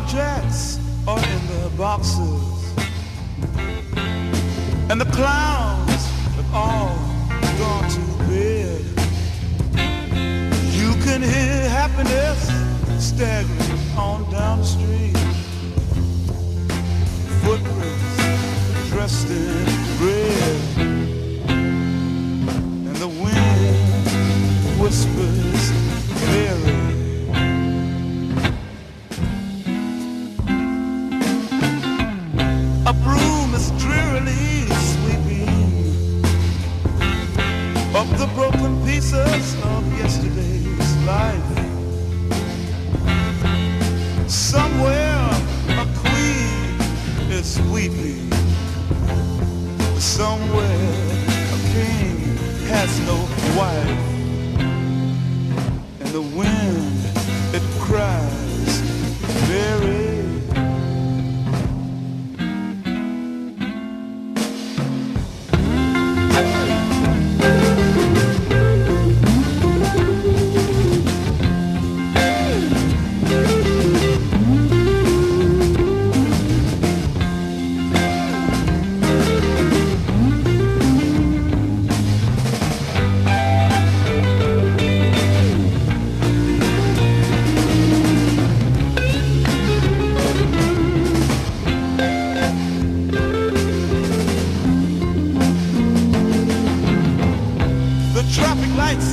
jacks are in their boxes, and the clowns have all gone to bed. You can hear happiness staggering on down the street. Footprints dressed in red, and the wind whispers very. A broom is drearily sweeping up the broken pieces of yesterday's life. Somewhere a queen is weeping. Somewhere a king has no wife. And the wind, it cries very.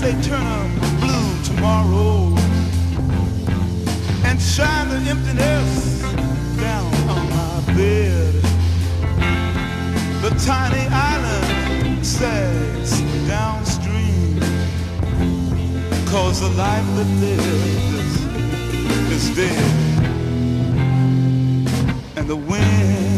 They turn up blue tomorrow and shine the emptiness down on my bed. The tiny island sags downstream, 'cause the life that lives is dead. And the wind